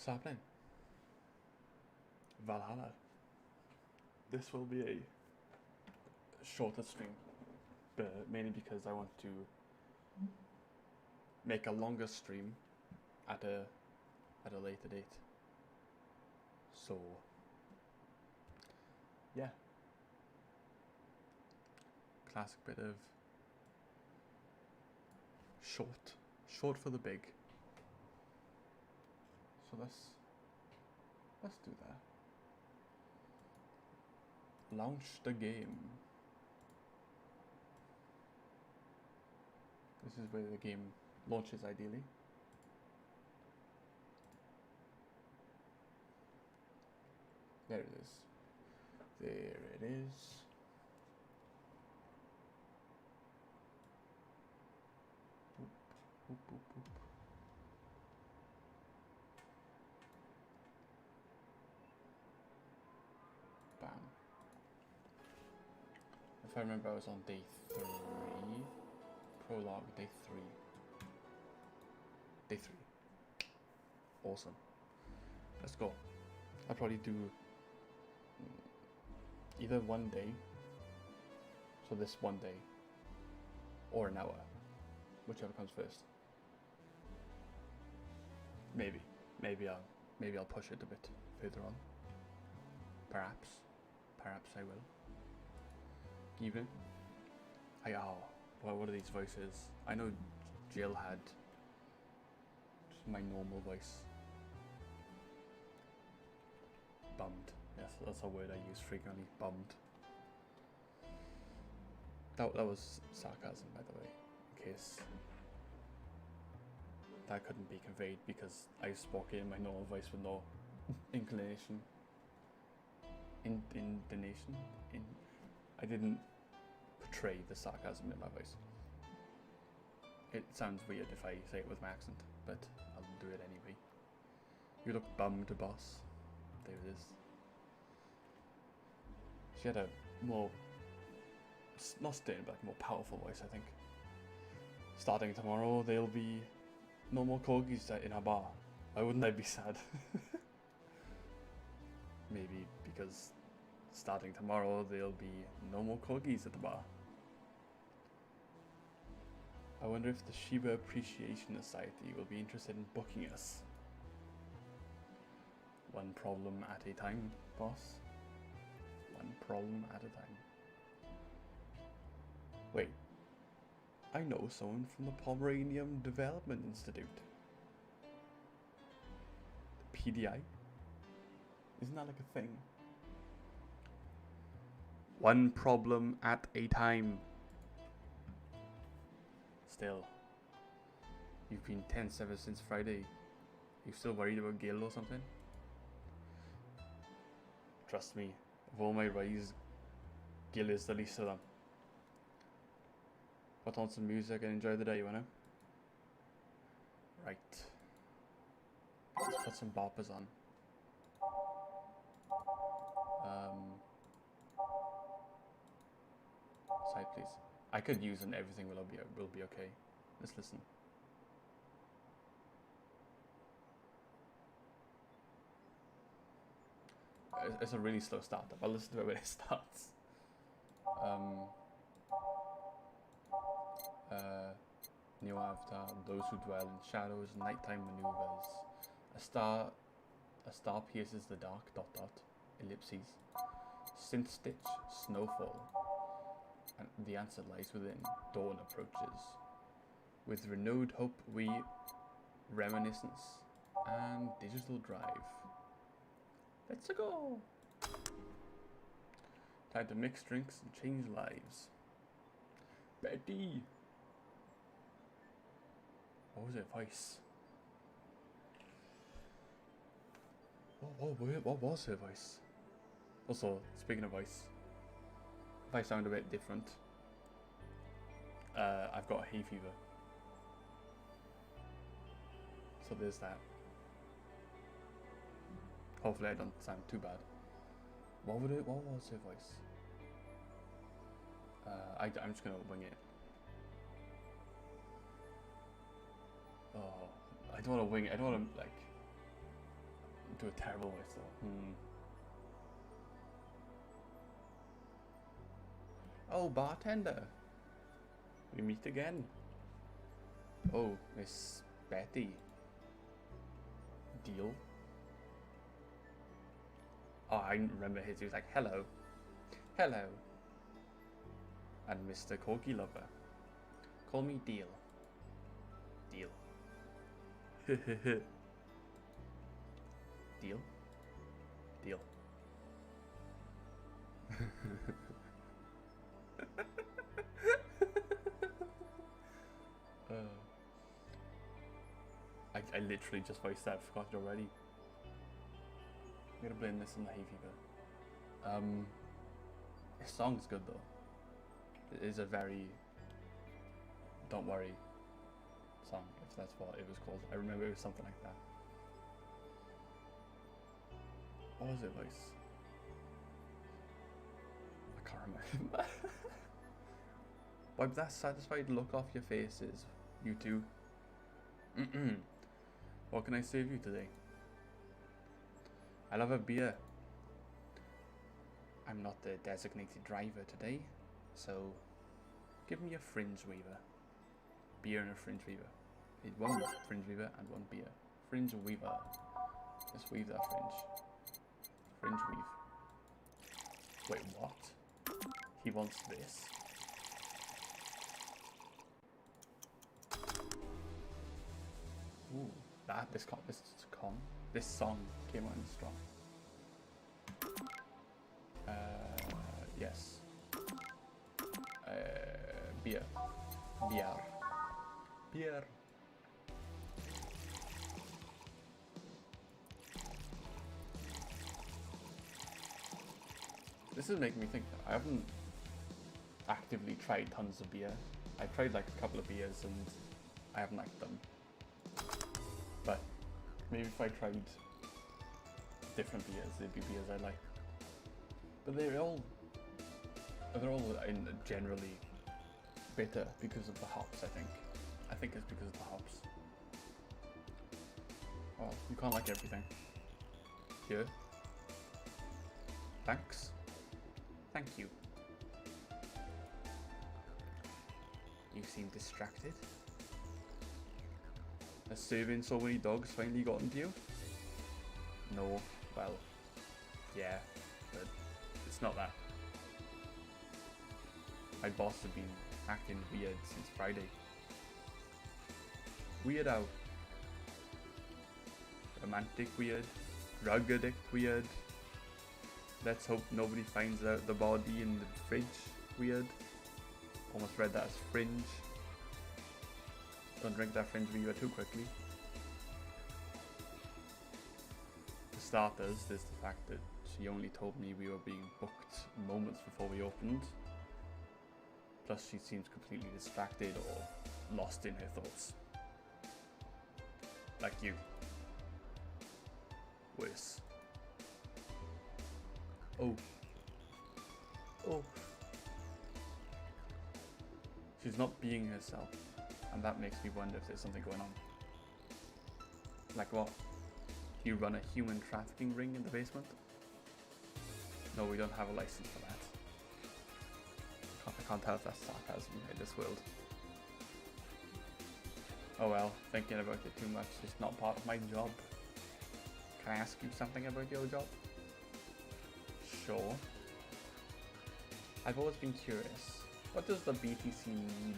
What's happening? Valhalla. This will be a shorter stream, but mainly because I want to make a longer stream at a later date. So yeah, classic bit of short for the big. So let's do that. Launch the game. This is where the game launches ideally. There it is. There it is. Boop, boop, boop, boop. Bam. If I remember, I was on day 3. Prologue, day 3. Day 3. Awesome. Let's go. I'll probably do either one day, so this one day, or an hour, whichever comes first. Maybe I'll push it a bit further on. Perhaps I will. Even what are these voices? I know Jill had just my normal voice. Bummed. Yes, that's a word I use frequently. Bummed. That was sarcasm, by the way, in case that couldn't be conveyed, because I spoke in my normal voice with no inclination. Intonation. I didn't portray the sarcasm in my voice. It sounds weird if I say it with my accent, but I'll do it anyway. You look bummed, boss. There it is. She had a more, not stern, but like more powerful voice, I think. Starting tomorrow, there'll be no more corgis in our bar. Why wouldn't I be sad? Maybe because starting tomorrow, there'll be no more corgis at the bar. I wonder if the Shiba Appreciation Society will be interested in booking us. One problem at a time, boss. One problem at a time. Wait. I know someone from the Pomeranian Development Institute. The PDI? Isn't that like a thing? One problem at a time. Still. You've been tense ever since Friday. You still worried about Gil or something? Trust me, of all my rise, Gil is the least of them. Put on some music and enjoy the day, you know? Right. Let's put some boppers on. Side, please. I could use an everything will be okay. Let's listen. It's a really slow startup. I'll listen to it when it starts. New avatar, those who dwell in shadows, nighttime maneuvers. A star pierces the dark, ... ellipses. Synth stitch, snowfall. And the answer lies within. Dawn approaches. With renewed hope we reminiscence and digital drive. Let's go! Time to mix drinks and change lives. Betty! What was her voice? What was her voice? Also, speaking of voice, if I sound a bit different, I've got hay fever. So there's that. Hopefully I don't sound too bad. What was her voice? I'm just gonna wing it. Oh, I don't want to wing it. I don't want to like do a terrible voice though. Oh, bartender. We meet again. Oh, Miss Betty. Deal. Oh, I remember his. He was like, hello. Hello. And Mr. Corgi Lover. Call me Deal. Deal. Deal? Deal. I literally just voiced that, forgot it already. I'm gonna blame this on the hay fever. This song's good though. It is a very don't worry song, if that's what it was called. I remember it was something like that. What was it, voice? I can't remember. Wipe that satisfied look off your faces, you two. What can I save you today? I love a beer. I'm not the designated driver today, so give me a fringe weaver. Beer and a fringe weaver. Need one fringe weaver and one beer. Fringe weaver. Just weave that fringe. Fringe weave. Wait, what? He wants this. Ooh, this song came on strong. Yes. Beer. Beer. This is making me think. I haven't actively tried tons of beer. I tried like a couple of beers and I haven't liked them. But maybe if I tried different beers, they'd be beers I like. But they're all generally bitter because of the hops, I think. I think it's because of the hops. Well, you can't like everything. Here. Thanks. Thank you. You seem distracted. Has serving so many dogs finally gotten to you? No. Well, yeah, but it's not that. My boss has been acting weird since Friday. Weird out. Romantic weird. Drug addict weird. Let's hope nobody finds out the body in the fridge weird. Almost read that as fringe. Don't drink that fringe weaver too quickly. For starters, there's the fact that she only told me we were being booked moments before we opened. Plus she seems completely distracted or lost in her thoughts. Like you. Worse. Oh. Oh. She's not being herself. And that makes me wonder if there's something going on. Like what? You run a human trafficking ring in the basement? No, we don't have a license for that. I can't tell if that's sarcasm in this world. Oh well, thinking about it too much is not part of my job. Can I ask you something about your job? Sure. I've always been curious. What does the BTC need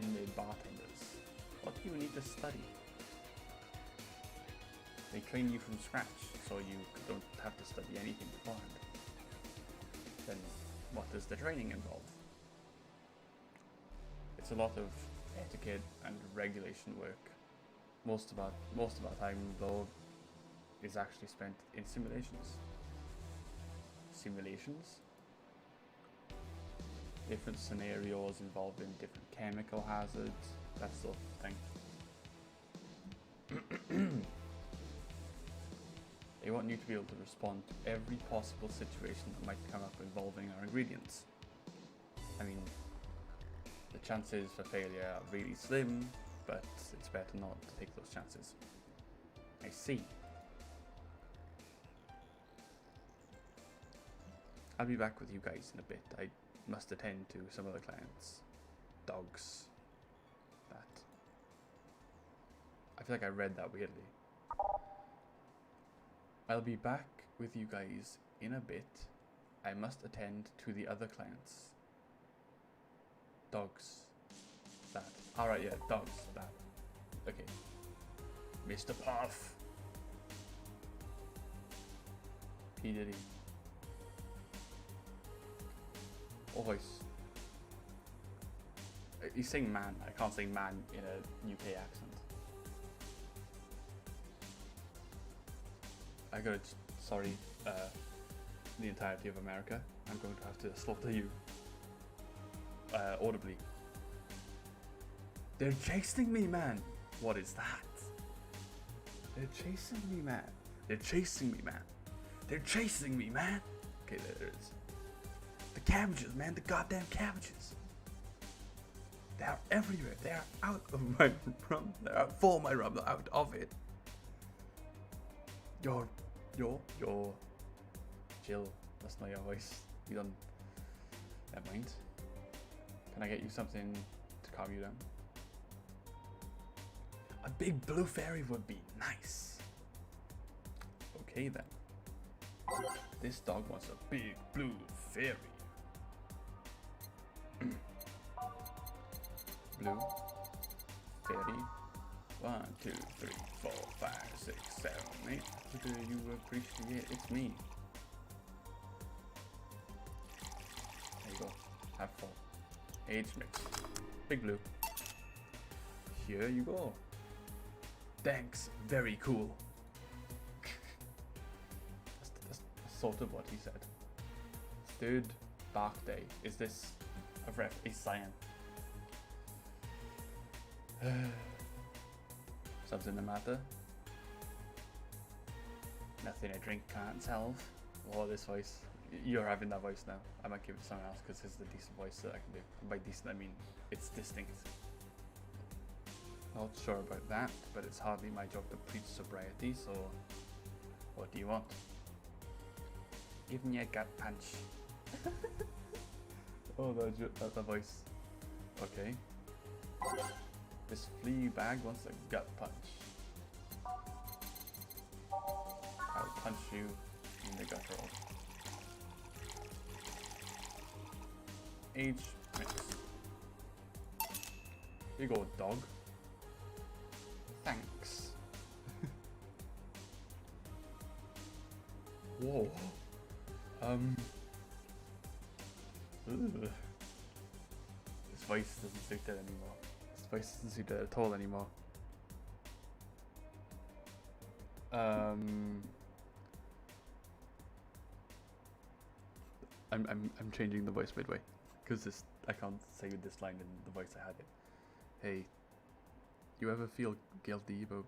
in the bartenders? What do you need to study? They train you from scratch, so you don't have to study anything beforehand. Then what does the training involve? It's a lot of etiquette and regulation work. Most of our time though is actually spent in simulations. Simulations? Different scenarios involving different chemical hazards, that sort of thing. They want you to be able to respond to every possible situation that might come up involving our ingredients. I mean, the chances for failure are really slim, but it's better not to take those chances. I see. I'll be back with you guys in a bit. I must attend to some other clients. Dogs. That. I feel like I read that weirdly. I'll be back with you guys in a bit. I must attend to the other clients. Dogs. That. Alright, yeah, dogs. That. Okay. Mr. Puff. P. Diddy. Oh, voice. He's saying man. I can't say man in a UK accent. I gotta, sorry, the entirety of America. I'm going to have to slaughter you. Audibly. They're chasing me, man! What is that? They're chasing me, man. They're chasing me, man. They're chasing me, man. Okay, there it is. The cabbages, man. The goddamn cabbages. They are everywhere. They are out of my rum. They are for my rum. They're out of it. Your. Jill. That's not your voice. You don't. Never mind. Can I get you something to calm you down? A big blue fairy would be nice. Okay then. This dog wants a big blue fairy. Blue fairy. 1, 2, 3, 4, 5, 6, 7, 8. Do you appreciate it's me? There you go. Have fun. Age mix. Big blue. Here you go. Thanks. Very cool. that's sort of what he said. Third dark day. Is this a cyan? Something the matter? Nothing a drink can't solve. Oh, this voice. You're having that voice now. I might give it to someone else because this is the decent voice that I can do. By decent, I mean it's distinct. Not sure about that, but it's hardly my job to preach sobriety, so what do you want? Give me a gut punch. Oh, that's the voice. Okay. This flea bag wants a gut punch. I'll punch you in the gut hole. Age mix. Here you go, dog. Thanks. Whoa. Ugh. This voice doesn't suit it anymore. This voice doesn't suit it at all anymore. I'm changing the voice midway because I can't say this line in the voice I had it. Hey, you ever feel guilty about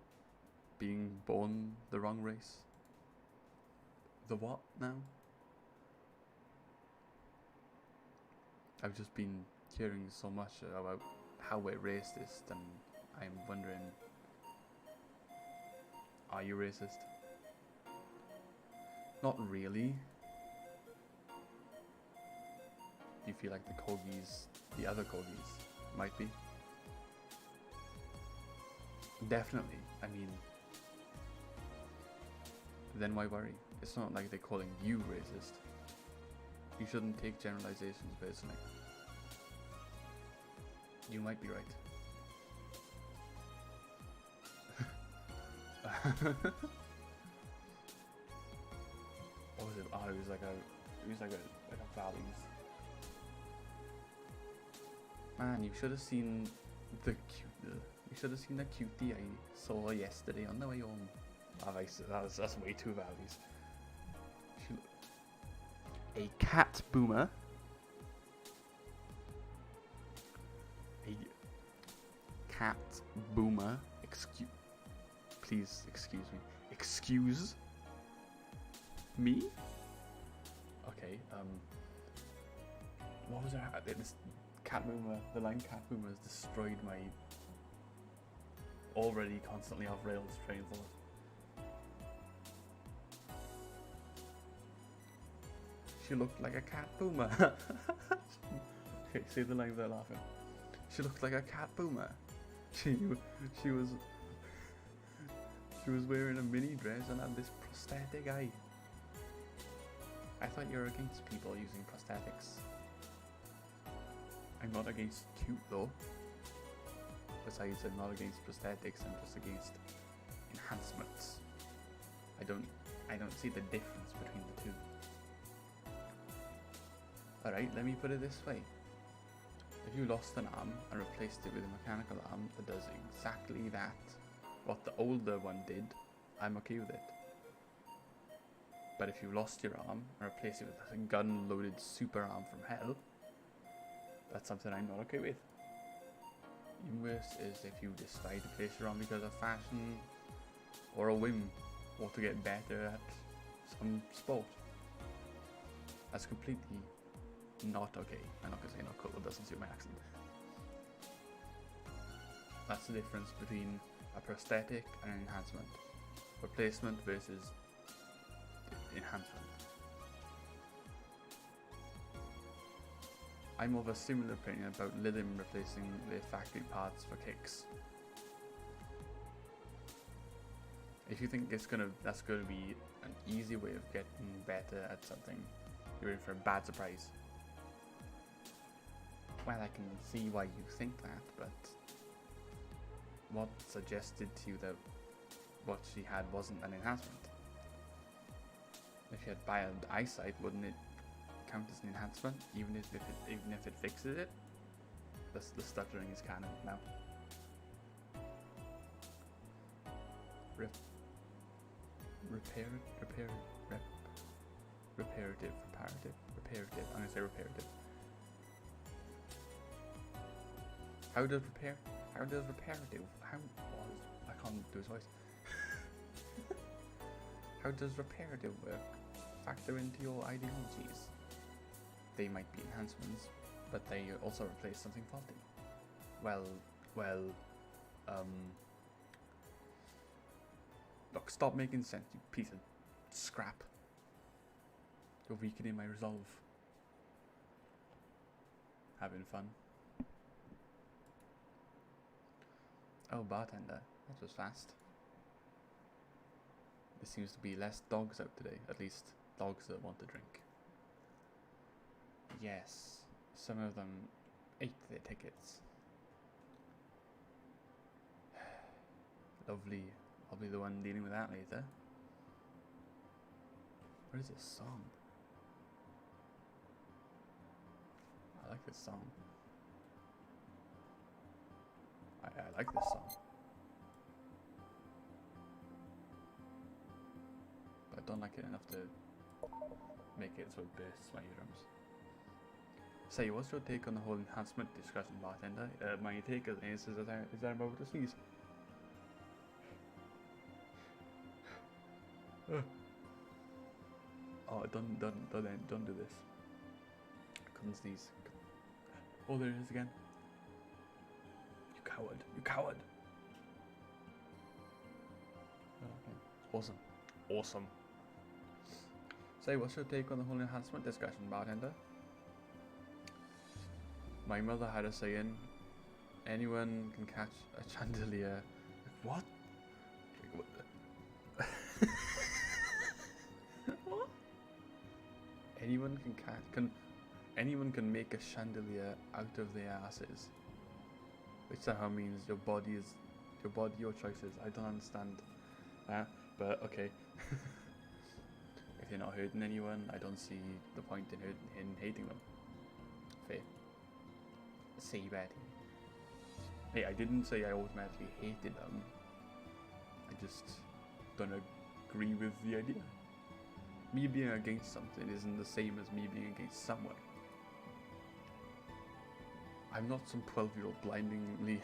being born the wrong race? The what now? I've just been hearing so much about how we're racist, and I'm wondering, are you racist? Not really. Do you feel like the corgis, the other corgis, might be? Definitely. I mean, then why worry? It's not like they're calling you racist. You shouldn't take generalizations personally. You might be right. What was it? Oh, it was like a valleys. Man, you should have seen the cutie I saw yesterday on the way home. That's way too valleys. A cat boomer. A cat boomer. Please excuse me. Excuse me? Okay, what was there? This cat boomer, the line cat boomer has destroyed my already constantly off rails train of thought. She looked like a cat boomer. Okay, say the line without laughing. She looked like a cat boomer. She was wearing a mini dress and had this prosthetic eye. I thought you were against people using prosthetics. I'm not against cute though. Besides, I'm not against prosthetics, I'm just against enhancements. I don't see the difference between the two. Alright, let me put it this way. If you lost an arm and replaced it with a mechanical arm that does exactly that, what the older one did, I'm okay with it. But if you lost your arm and replaced it with a gun-loaded super arm from hell, that's something I'm not okay with. Even worse is if you decide to place your arm because of fashion or a whim, or to get better at some sport. That's completely not okay. I'm not gonna say not cool, it doesn't suit my accent. That's the difference between a prosthetic and an enhancement. Replacement versus enhancement. I'm of a similar opinion about Lytham replacing their factory parts for kicks. If you think that's gonna be an easy way of getting better at something, you're in for a bad surprise. Well, I can see why you think that, but what suggested to you that what she had wasn't an enhancement? If you had bad eyesight, wouldn't it count as an enhancement, even if it fixes it? The stuttering is canon now. Reparative. I'm gonna say reparative. How does reparative? I can't do his voice. How does reparative work factor into your ideologies? They might be enhancements, but they also replace something faulty. Look, stop making sense, you piece of scrap. You're weakening my resolve. Having fun. Oh, bartender, that was fast. There seems to be less dogs out today, at least dogs that want to drink. Yes, some of them ate their tickets. Lovely. I'll be the one dealing with that later. What is this song? I like this song. I like this song. But I don't like it enough to make it so it bursts my eardrums. Say, what's your take on the whole enhancement discussion, bartender? My take is that I'm over to sneeze. Oh, don't do this. I couldn't sneeze. Oh, there it is again. You coward. Awesome. Say, what's your take on the whole enhancement discussion, bartender? My mother had a saying, anyone can catch a chandelier. What? What? Anyone can make a chandelier out of their asses. Which somehow means your body, your choices. I don't understand that, but okay. If you're not hurting anyone, I don't see the point in hating them. Fair. See, Betty. Hey, I didn't say I automatically hated them. I just don't agree with the idea. Me being against something isn't the same as me being against someone. I'm not some 12-year-old blindingly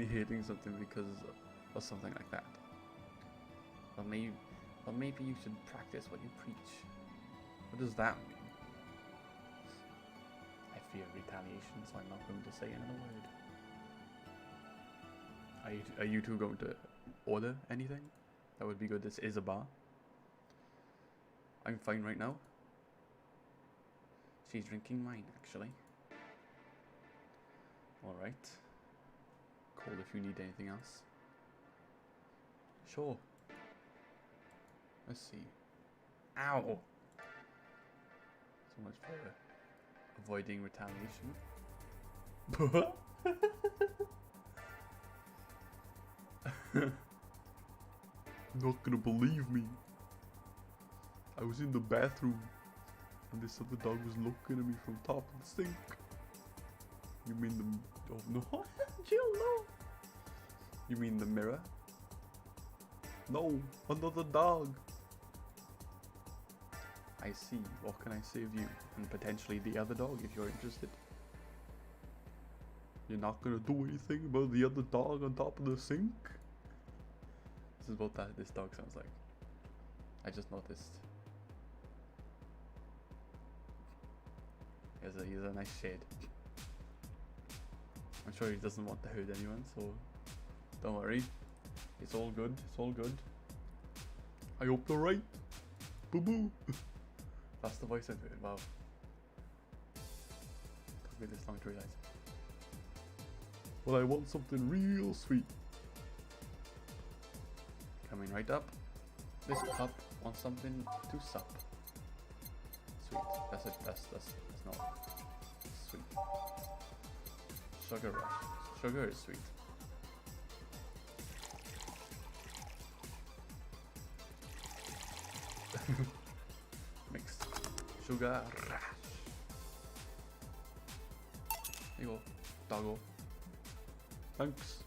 hating something because of something like that. Well, maybe you should practice what you preach. What does that mean? I fear retaliation, so I'm not going to say another word. Are you two going to order anything? That would be good. This is a bar. I'm fine right now. She's drinking mine, actually. Alright. Call if you need anything else. Sure. Let's see. Ow! So much for avoiding retaliation. Not gonna believe me. I was in the bathroom and this other dog was looking at me from top of the sink. You mean the... oh no. Jill, no. You mean the mirror? No, another dog. I see. What can I save you? And potentially the other dog if you're interested. You're not gonna do anything about the other dog on top of the sink? This is what this dog sounds like. I just noticed. He has a nice shade. I'm sure he doesn't want to hurt anyone, so don't worry. It's all good. It's all good. I hope they're right. Boo boo. That's the voice I've heard. Wow. Took me this long to realize. Well, I want something real sweet. Coming right up. This pup wants something to sup. Sweet. That's it. That's not sweet. Sugar rush. Sugar is sweet. Mixed. Sugar rush. There you go. Doggo. Thanks.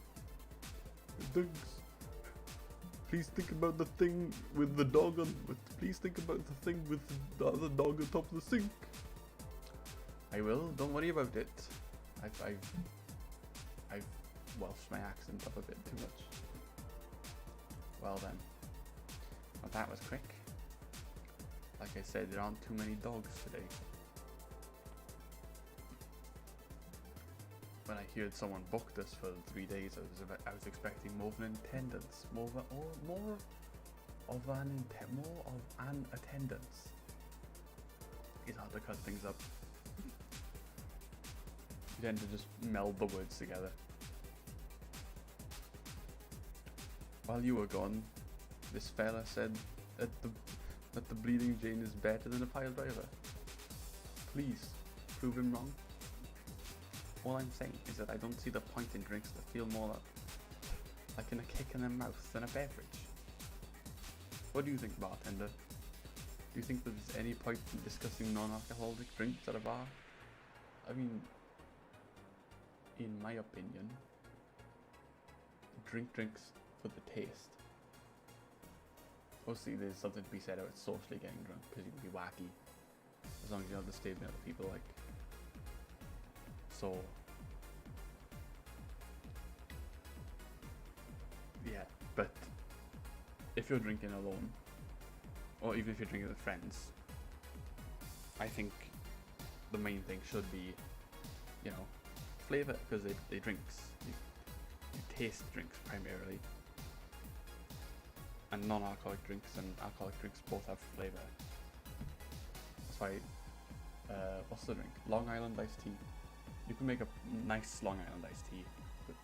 Thanks. Please think about the thing with the dog on. Please think about the thing with the other dog on top of the sink. I will. Don't worry about it. I've Welsh my accent up a bit too much. Well then. Well, that was quick. Like I said, there aren't too many dogs today. When I heard someone booked us for 3 days, I was expecting more of an attendance, more of an attendance. It's hard to cut things up. You tend to just meld the words together. While you were gone, this fella said that the Bleeding Jane is better than a pile driver. Please, prove him wrong. All I'm saying is that I don't see the point in drinks that feel more like in a kick in the mouth than a beverage. What do you think, bartender? Do you think that there's any point in discussing non-alcoholic drinks at a bar? I mean, in my opinion, drink drinks for the taste. Obviously, there's something to be said about socially getting drunk, because you can be wacky, as long as you have the statement that people like. So, yeah, but if you're drinking alone, or even if you're drinking with friends, I think the main thing should be, you know, flavour, because they drinks. You taste drinks primarily. And non-alcoholic drinks and alcoholic drinks both have flavour. That's why, what's the drink? Long Island iced tea. You can make a nice Long Island iced tea,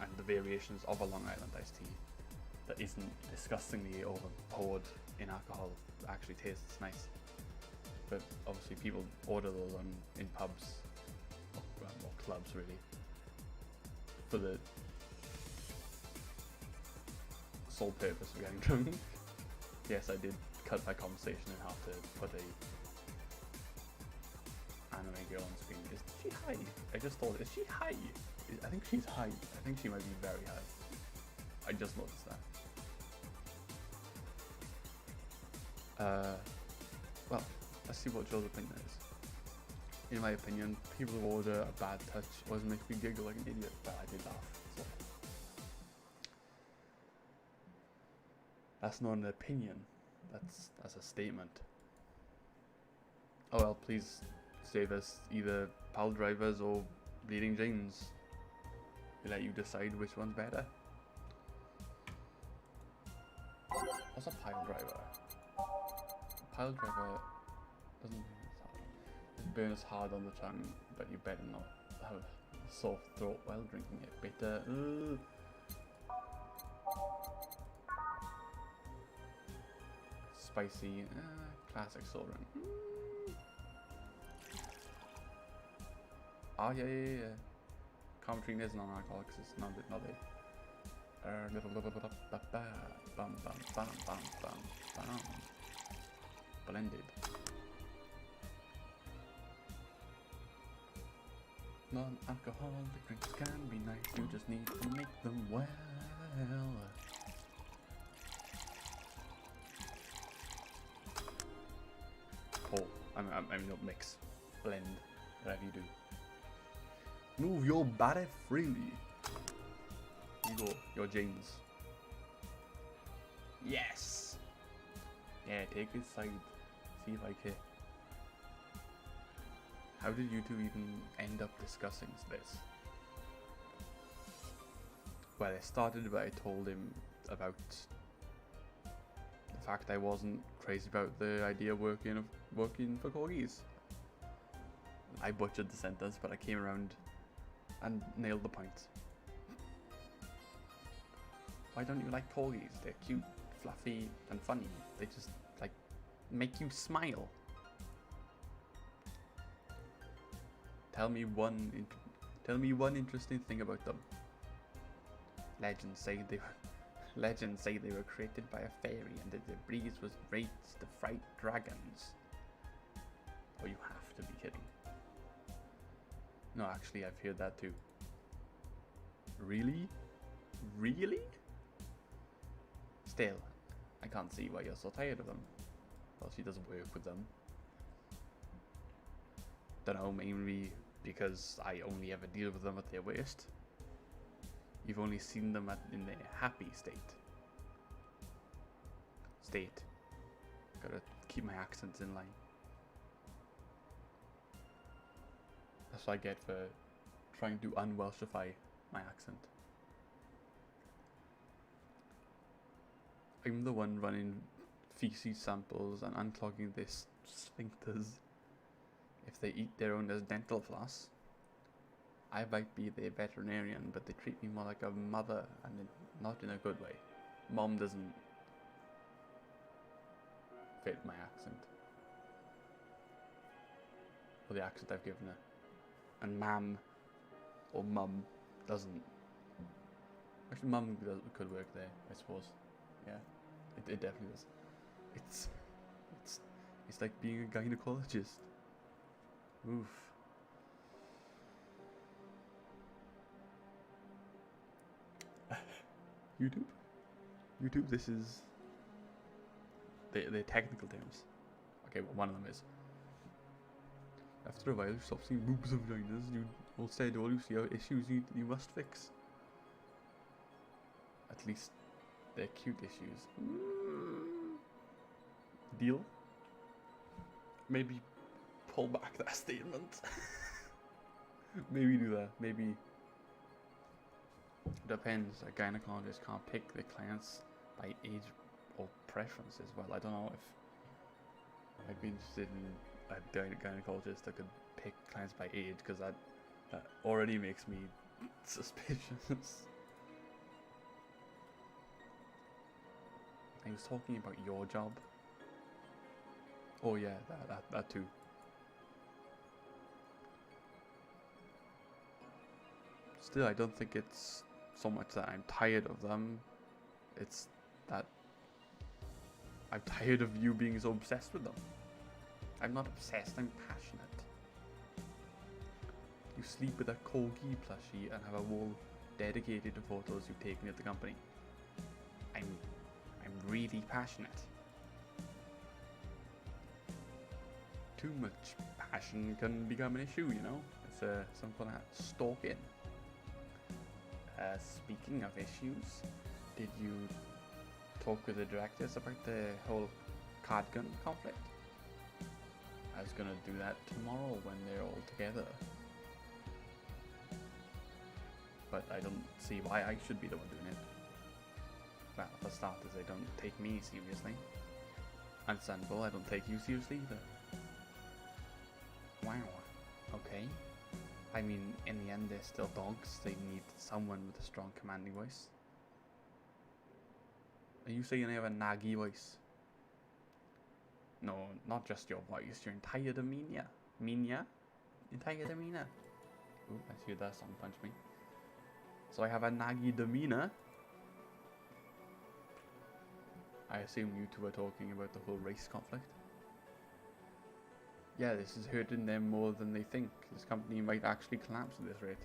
and the variations of a Long Island iced tea that isn't disgustingly overpoured in alcohol actually tastes nice. But obviously people order those in pubs, or clubs really, for the sole purpose of getting drunk. Yes, I did cut my conversation in half to put a anime girl on screen. Is she high? I just thought, is she high? I think she's high. I think she might be very high. I just noticed that. Well, let's see what Joe's opinion is. In my opinion, people who order a bad touch always make me giggle like an idiot, but I did laugh. So. That's not an opinion. That's a statement. Oh well, please save us either pile drivers or Bleeding Janes. We let you decide which one's better. What's a pile driver? A pile driver doesn't. burn is hard on the tongue, but you better not have a sore throat while drinking it. Bitter. Spicy. Classic soda. Oh yeah. Commentary is non-alcoholic, it's not it. Blended. Non-alcoholic drinks can be nice, you just need to make them well. Oh, I mean not mix, blend, whatever you do. Move your body freely. You go, your jeans. Yes! Yeah, take this side. See if I care. How did you two even end up discussing this? Well, it started by I told him about the fact I wasn't crazy about the idea of working for corgis. I butchered the sentence, but I came around and nailed the point. Why don't you like corgis? They're cute, fluffy, and funny. They just, like, make you smile. Tell me one interesting thing about them. Legends say they were created by a fairy and that the breeze was raised to fight dragons. Oh, you have to be kidding. No, actually, I've heard that too. Really? Really? Still, I can't see why you're so tired of them. Well, she doesn't work with them. Dunno, mainly because I only ever deal with them at their worst. You've only seen them in their happy state. Gotta keep my accents in line. That's what I get for trying to un-Welshify my accent. I'm the one running feces samples and unclogging their sphincters. If they eat their own as dental floss, I might be their veterinarian, but they treat me more like a mother, and not in a good way. Mom doesn't fit my accent, or the accent I've given her. And ma'am or mum doesn't. Actually, mum could work there, I suppose. Yeah, it definitely does. It's like being a gynecologist. Oof. YouTube, this is the technical terms. Okay, well, one of them is, after a while you stop seeing boobs and vaginas, you instead all you see are issues you must fix. At least they're cute issues. Deal? Maybe pull back that statement. Maybe do that. Maybe. Depends. A gynecologist can't pick the clients by age or preferences. Well, I don't know if I'd be interested in a gynecologist that could pick clients by age, because that already makes me suspicious. I was talking about your job. Oh yeah, that too. Still, I don't think it's so much that I'm tired of them. It's that I'm tired of you being so obsessed with them. I'm not obsessed, I'm passionate. You sleep with a corgi plushie and have a wall dedicated to photos you've taken at the company. I'm really passionate. Too much passion can become an issue, you know? It's some kind of stalking. Speaking of issues, did you talk with the directors about the whole card gun conflict? I was gonna do that tomorrow when they're all together. But I don't see why I should be the one doing it. Well, for starters, they don't take me seriously. Understandable, I don't take you seriously either. Wow. I mean, in the end, they're still dogs. They need someone with a strong commanding voice. Are you saying they have a naggy voice? No, not just your voice, your entire demeanor. Entire demeanor. Ooh, I see that someone punched me. So I have a naggy demeanor. I assume you two are talking about the whole race conflict. Yeah, this is hurting them more than they think. This company might actually collapse at this rate.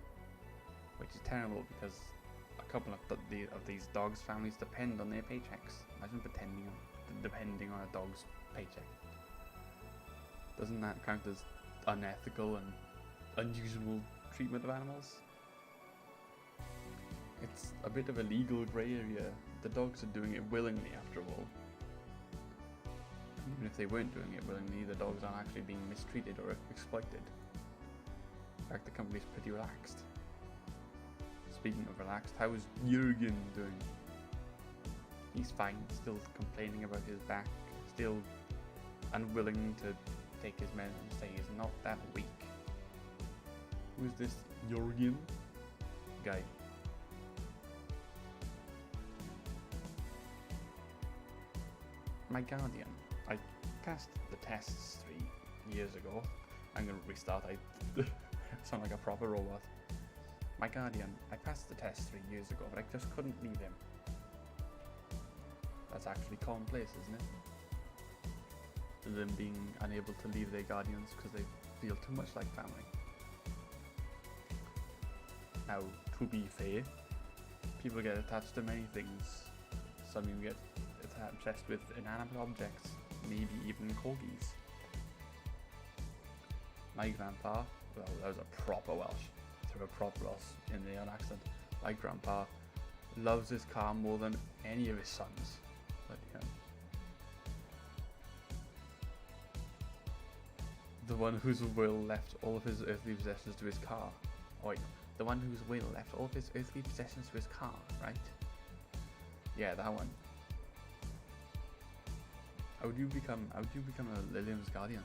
Which is terrible because a couple of these dogs' families depend on their paychecks. Imagine depending on a dog's paycheck. Doesn't that count as unethical and unusual treatment of animals? It's a bit of a legal grey area. The dogs are doing it willingly after all. Even if they weren't doing it willingly, the dogs aren't actually being mistreated or exploited. In fact, the company's pretty relaxed. Speaking of relaxed, how is Jürgen doing? He's fine, still complaining about his back, still unwilling to take his medicine, say he's not that weak. Who's this Jürgen guy? My guardian. I passed the tests 3 years ago. I'm gonna restart. I sound like a proper robot. My guardian. I passed the test 3 years ago, but I just couldn't leave him. That's actually commonplace, isn't it? Them being unable to leave their guardians because they feel too much like family. Now, to be fair, people get attached to many things. Some even get obsessed with inanimate objects, maybe even corgis. My grandpa, well, that was a proper Welsh, threw a proper Welsh in the accent. My grandpa loves his car more than any of his sons. But yeah. The one whose will left all of his earthly possessions to his car. Oh wait, the one whose will left all of his earthly possessions to his car, right? Yeah, that one. How would you become a Lilium's guardian?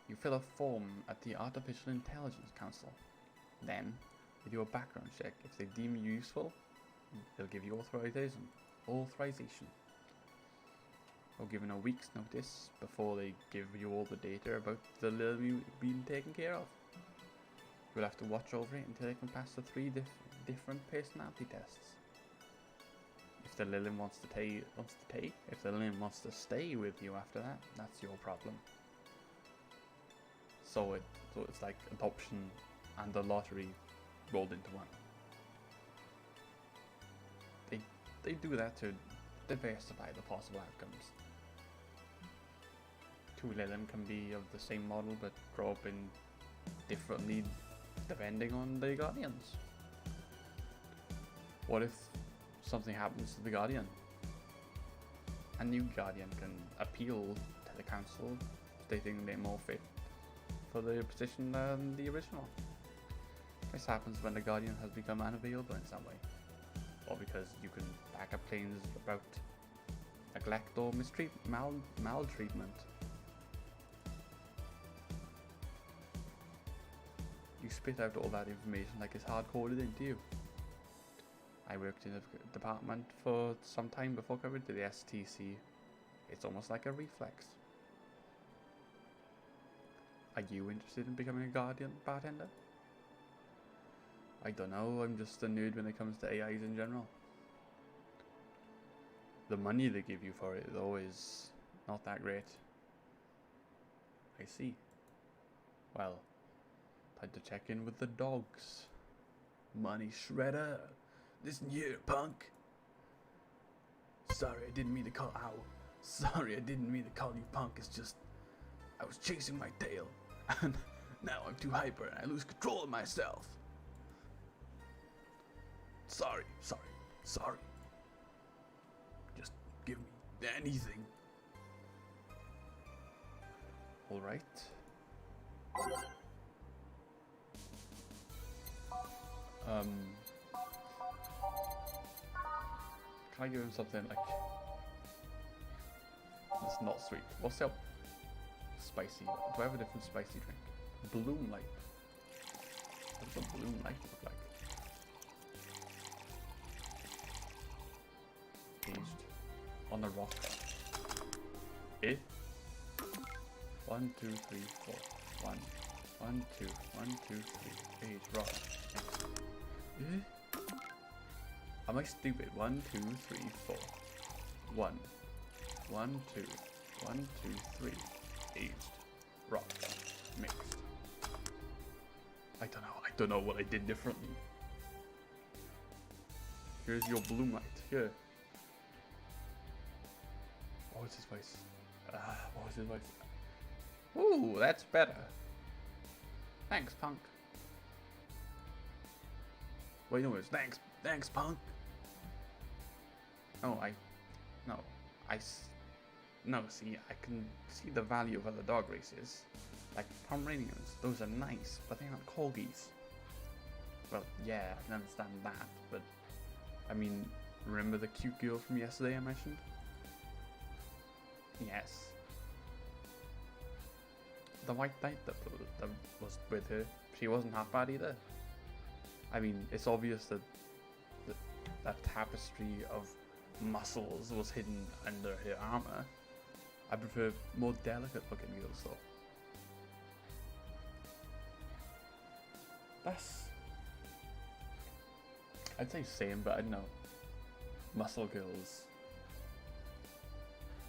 You fill a form at the Artificial Intelligence Council. Then, they do a background check. If they deem you useful, they'll give you authorization. Or given a week's notice before they give you all the data about the Lilium being taken care of. You'll have to watch over it until they can pass the 3 different personality tests. If the Lilium wants to stay with you after that, that's your problem. So it's like adoption and the lottery rolled into one. They do that to diversify the possible outcomes. 2 Lilium can be of the same model but grow up in differently depending on the guardians. What if something happens to the guardian? A new guardian can appeal to the council, stating they're more fit for the position than the original. This happens when the guardian has become unavailable in some way, or because you can back up claims about neglect or maltreatment. You spit out all that information like it's hard-coded into you. I worked in a department for some time before coming to the STC. It's almost like a reflex. Are you interested in becoming a guardian bartender? I don't know, I'm just a nerd when it comes to AIs in general. The money they give you for it though is not that great. I see. Well, time to check in with the dogs. Money shredder. Listen here, punk. Sorry, I didn't mean to call you punk. It's just I was chasing my tail, and now I'm too hyper and I lose control of myself. Sorry. Just give me anything. All right. Can I give him something like... That's not sweet. What's up? spicy. Do I have a different spicy drink? Bloom light. What does a bloom light look like? Aged on the rock. Eh? 1, 2, 3, 4. 1, 1, 2, 1, 2, 3. Aged rock. Next. Eh? Am I stupid? 1, 2, 3, 4. 1, 1, 2, 1, 2, 3. Aged rock. Mixed. I don't know what I did differently. Here's your bloom light. Here. What was his voice? What was his voice? Ooh, that's better. Thanks, punk. Wait, no, it's thanks, punk. Oh, no, see, I can see the value of other dog races. Like Pomeranians, those are nice, but they aren't corgis. Well, yeah, I can understand that, but I mean, remember the cute girl from yesterday I mentioned? Yes. The white knight that was with her, she wasn't half bad either. I mean, it's obvious that that tapestry of muscles was hidden under her armor. I prefer more delicate looking girls though. That's... I'd say same, but I don't know. Muscle girls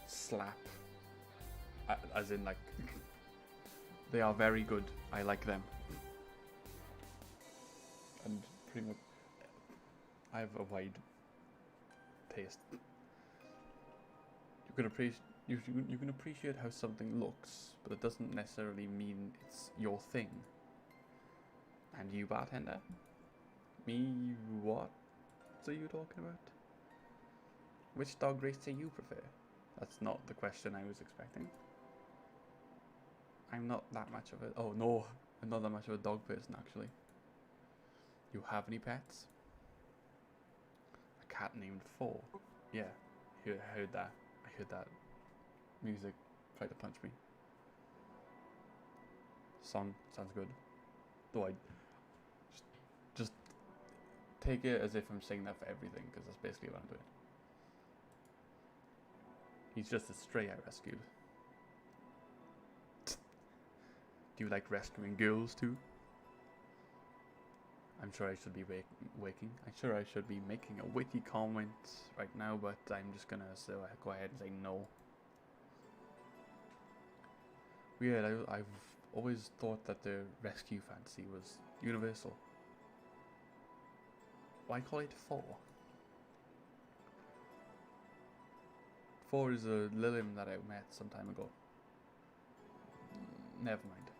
slap. As in like... They are very good. I like them. And pretty much... I have a wide taste. You can appreciate how something looks, but it doesn't necessarily mean it's your thing. And you, bartender? Me, what are you talking about? Which dog race do you prefer? That's not the question I was expecting. I'm not that much of a... Oh no, I'm not that much of a dog person actually. You have any pets? A cat named Four. Yeah, I heard that. I heard that music tried to punch me. Song sounds good. Though I just take it as if I'm saying that for everything, because that's basically what I'm doing. He's just a stray I rescued. Do you like rescuing girls too? I'm sure I should be waking. I'm sure I should be making a witty comment right now, but I'm just gonna go ahead and say no. Weird, I've always thought that the rescue fantasy was universal. Why call it Four? Four is a Lilium that I met some time ago. Never mind.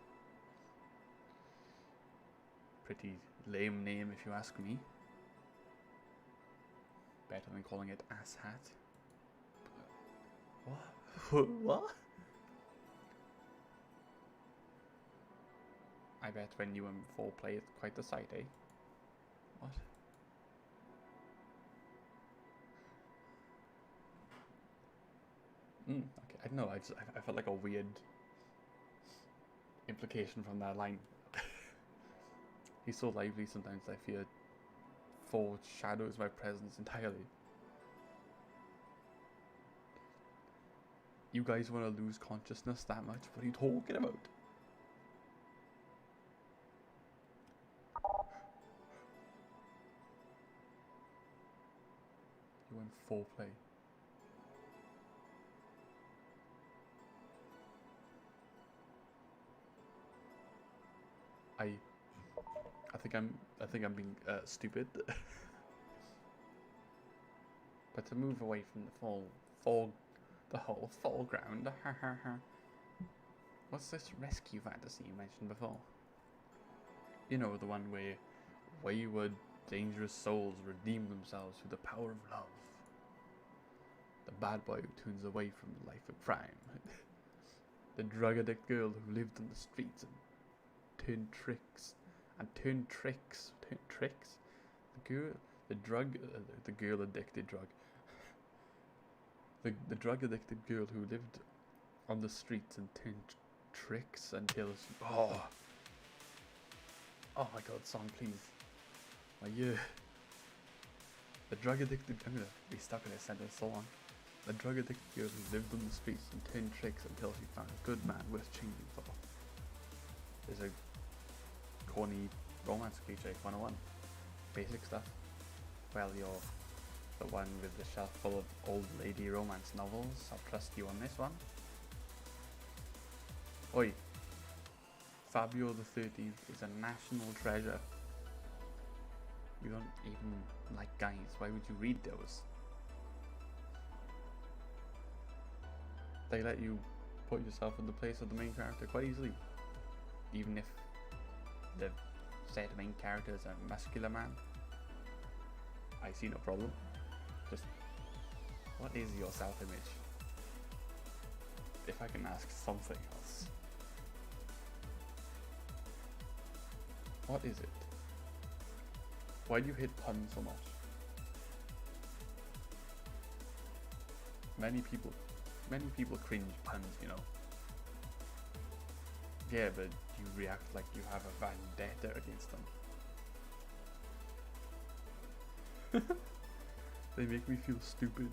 Pretty lame name if you ask me. Better than calling it Ass Hat. What? What? I bet when you and Four play it's quite the sight, eh? What? Okay, I don't know, I felt like a weird implication from that line. He's so lively sometimes I fear Four shadows my presence entirely. You guys want to lose consciousness that much? What are you talking about? You went foreplay. I think I'm being stupid. But to move away from the whole foreground. What's this rescue fantasy you mentioned before? You know, the one where wayward, dangerous souls redeem themselves through the power of love. The bad boy who turns away from the life of crime. The drug addict girl who lived on the streets and turned tricks. The girl addicted drug. The drug addicted girl who lived on the streets and turned tricks until she... Oh my god, song, please. My ear. The drug addicted... I'm gonna be stuck in this sentence so long. The drug addicted girl who lived on the streets and turned tricks until she found a good man worth changing for. There's a corny romance cliche 101. Basic stuff. Well, you're the one with the shelf full of old lady romance novels. I'll trust you on this one. Oi. Fabio the 13th is a national treasure. You don't even like guys. Why would you read those? They let you put yourself in the place of the main character quite easily. Even if the said main character is a muscular man. I see no problem. Just, what is your self-image? If I can ask something else. What is it? Why do you hate puns so much? Many people cringe puns, you know. Yeah, but you react like you have a vendetta against them. They make me feel stupid.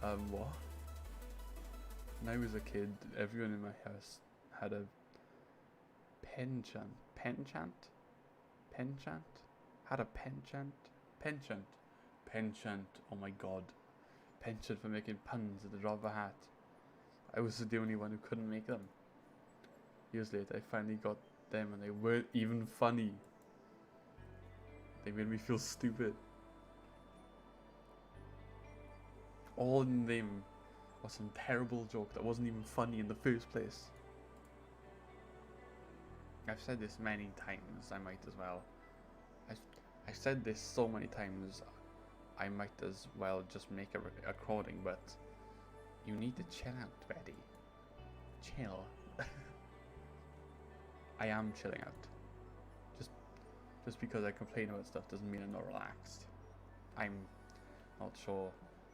What? When I was a kid, everyone in my house had a penchant. Had a penchant. Oh my god. Penchant for making puns at the drop of a hat. I was the only one who couldn't make them. Years later, I finally got them and they weren't even funny. They made me feel stupid. All in them was some terrible joke that wasn't even funny in the first place. I've said this many times, I might as well. I've said this so many times, I might as well just make a recording, but you need to chill out, Betty. Chill. I am chilling out. Just because I complain about stuff doesn't mean I'm not relaxed. I'm not sure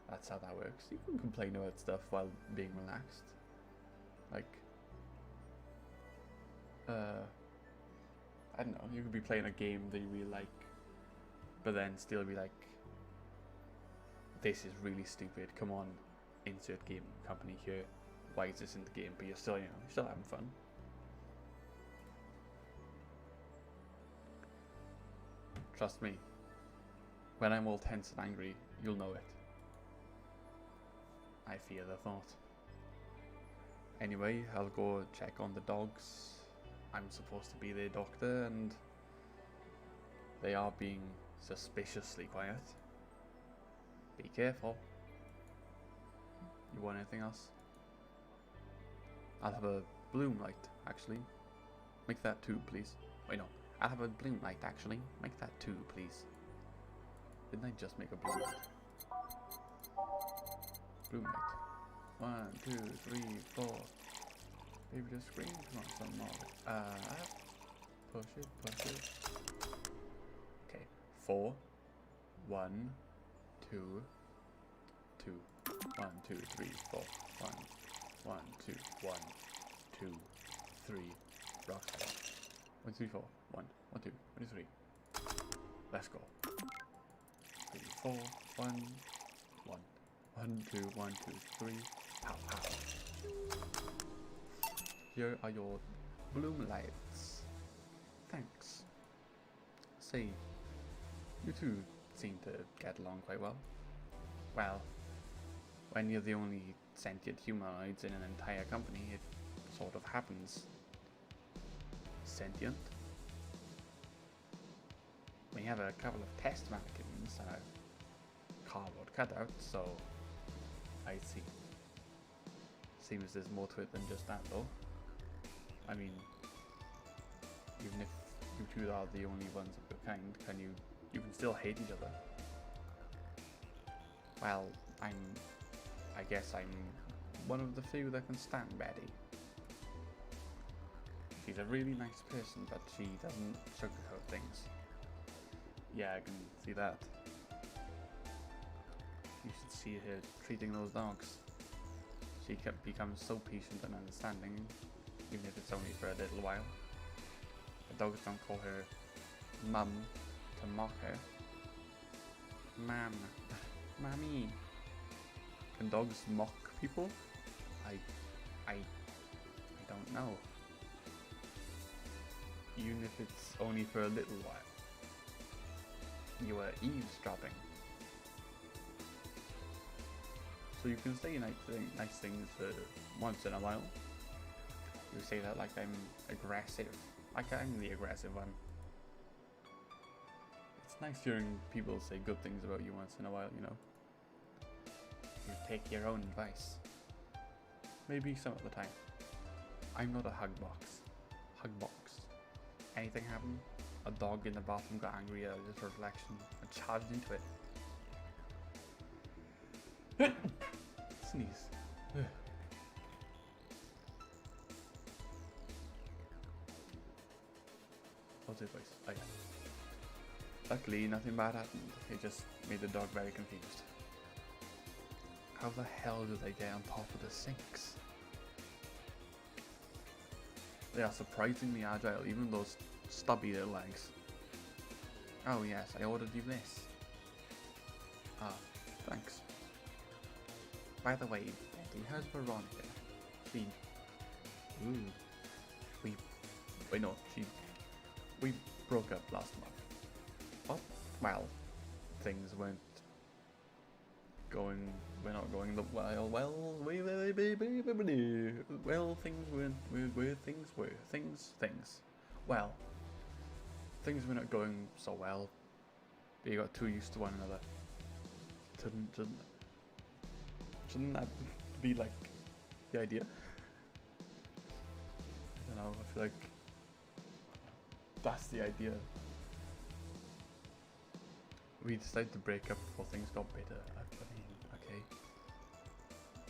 that's how that works. You can complain about stuff while being relaxed. Like, I don't know, you could be playing a game that you really like, but then still be like, this is really stupid, come on, insert game company here, why is this in the game? But you're still, you know, you're still having fun. Trust me, when I'm all tense and angry, you'll know it. I fear the thought. Anyway, I'll go check on the dogs. I'm supposed to be their doctor and they are being suspiciously quiet. Be careful. You want anything else? I'll have a bloom light, actually. Make that 2, please. Wait, no. I'll have a bloom light, actually. Make that 2, please. Didn't I just make a bloom light? Bloom light. 1, 2, 3, 4. Maybe the screen. Come on, some more. Push it. Okay. 4. 1, 2, 2. 1, 2, 3, 4. 1, 1, 2, 1, 2, 3. Rock star. 1, 2, 4. 1, 1, 2, 1, 2, 3. Let's go. 3, 4. 1, 1. 1, 2, 1, 2, 3. Pow, pow. Here are your bloom lights. Thanks. Say, you two seem to get along quite well. Well, when you're the only sentient humanoids in an entire company, it sort of happens. Sentient? We have a couple of test mannequins and a cardboard cutout, so I see. Seems there's more to it than just that, though. I mean, even if you two are the only ones of your kind, you can still hate each other. Well, I guess I'm one of the few that can stand Betty. She's a really nice person, but she doesn't sugarcoat things. Yeah, I can see that. You should see her treating those dogs. She becomes so patient and understanding. even if it's only for a little while. The dogs don't call her Mum to mock her. Mom, Mommy. Can dogs mock people? I don't know. Even if it's only for a little while. You are eavesdropping. So you can say nice things once in a while. You say that like I'm aggressive. Like I'm the aggressive one. It's nice hearing people say good things about you once in a while, you know. You take your own advice. Maybe some of the time. I'm not a hug box. Anything happened? A dog in the bathroom got angry at a little reflection and charged into it. Sneeze. What's his voice? Oh yeah. Luckily nothing bad happened. It just made the dog very confused. How the hell do they get on top of the sinks? They are surprisingly agile, even those stubby little legs. Oh yes, I ordered you this. Ah, thanks. By the way, Betty, how's Veronica? She... We broke up last month. What? Well, things weren't going... We're not going the... Well, things were not going so well. We got too used to one another. Shouldn't that be like the idea? I don't know, I feel like that's the idea. We decided to break up before things got better. I mean, okay.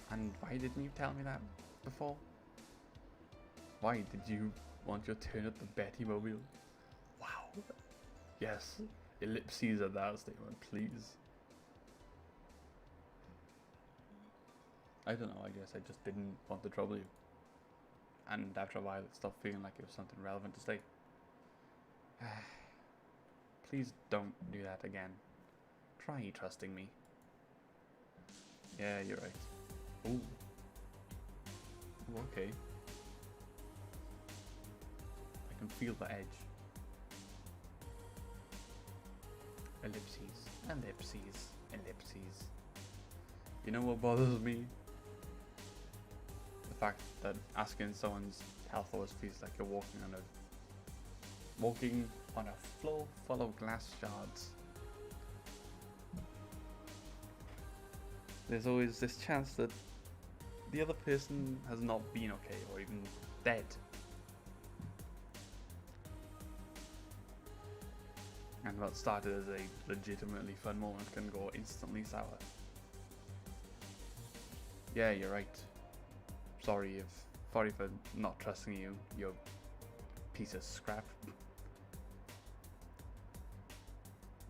And why didn't you tell me that before? Why did you want your turn at the Betty Mobile? Wow. Yes. Ellipses at that statement, please. I don't know, I guess I just didn't want to trouble you. And after a while it stopped feeling like it was something relevant to say. Please don't do that again. Try trusting me. Yeah, you're right. Ooh. Ooh, okay. I can feel the edge. Ellipses, ellipses, ellipses. You know what bothers me? The fact that asking someone's health always feels like you're walking on a floor full of glass shards. There's always this chance that the other person has not been okay or even dead. And what started as a legitimately fun moment can go instantly sour. Yeah, you're right. Sorry for not trusting you, you piece of scrap.